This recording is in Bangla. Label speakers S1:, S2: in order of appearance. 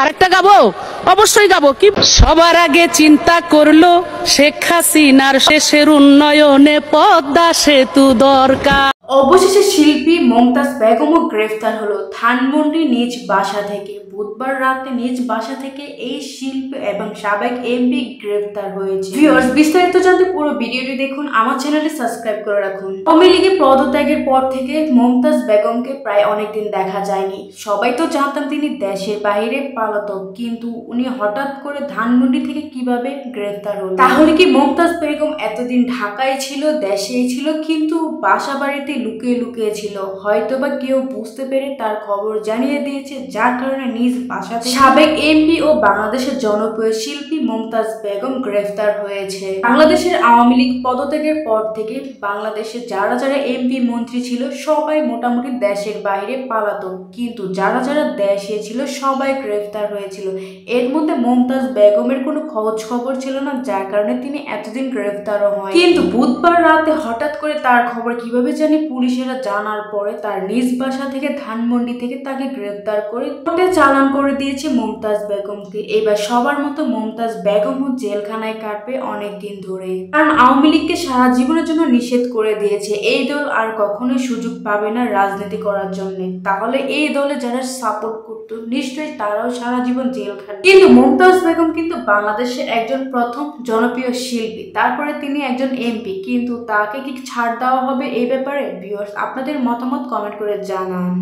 S1: আরেকটা গাবো, অবশ্যই গাবো। কি সবার আগে চিন্তা করলো শেখ হাসিনার শেষের উন্নয়নে পদ্মা সেতু দরকার।
S2: অবশেষে শিল্পী মমতাজ বেগমও গ্রেফতার হলো ধানমন্ডি নিজ বাসা থেকে। বুধবার রাতে নিজ বাসা থেকে এই শিল্পী এবং সাবেক এমপি গ্রেফতার হয়েছে। ভিউয়ার্স, বিস্তারিত জানতে পুরো ভিডিওটি দেখুন, আমার চ্যানেলটি সাবস্ক্রাইব করে রাখুন। আওয়ামী লীগে পদত্যাগের পর থেকে মমতাজ বেগমকে প্রায় অনেকদিন দেখা যায়নি। সবাই তো জানতাম তিনি দেশের বাইরে পালাতক, কিন্তু উনি হঠাৎ করে ধানমন্ডি থেকে কিভাবে গ্রেফতার হলেন? তাহলে কি মমতাজ বেগম এতদিন ঢাকায় ছিল, দেশেই ছিল, কিন্তু বাসা বাড়িতে লুকিয়ে লুকিয়ে ছিল? হয়তোবা কেউ বুঝতে পেরে তার খবর জানিয়ে দিয়েছে, যার কারণে নিজ বাসা থেকে সাবেক এমপি ও বাংলাদেশের জনপ্রিয় শিল্পী মমতাজ বেগম গ্রেফতার হয়েছে। বাংলাদেশের আওয়ামী লীগ পদত্যাগের পর থেকে বাংলাদেশে যারা যারা এমপি মন্ত্রী ছিল সবাই মোটামুটি দেশের বাইরে পালাতো, কিন্তু যারা যারা দেশে ছিল সবাই গ্রেফতার হয়েছিল। এর মধ্যে মমতাজ বেগমের কোনো খোঁজ খবর ছিল না, যার কারণে তিনি এতদিন গ্রেফতারও হয়। কিন্তু বুধবার রাতে হঠাৎ করে তার খবর কিভাবে জানি পুলিশেরা জানার পরে তার নিজ বাসা থেকে ধানমন্ডি থেকে তাকে গ্রেফতার করে কোর্টে চালান করে দিয়েছে মমতাজ বেগমকে। এবার সবার মতো মমতাজ বেগমও জেলখানায় কাটবে অনেকদিন ধরে, কারণ আওয়ামী লীগকে সারা জীবনের জন্য নিষেধ করে দিয়েছে। এই দল আর কখনোই সুযোগ পাবে না রাজনীতি করার জন্য। তাহলে এই দলে যারা সাপোর্ট করতো নিশ্চয়ই তারাও সারা জীবন জেল খাটবে। কিন্তু মমতাজ বেগম কিন্তু বাংলাদেশের একজন প্রথম জনপ্রিয় শিল্পী, তারপরে তিনি একজন এমপি, কিন্তু তাকে কি ছাড় দেওয়া হবে এই ব্যাপারে? ভিউয়ার্স, আপনাদের মতামত কমেন্ট করে জানান।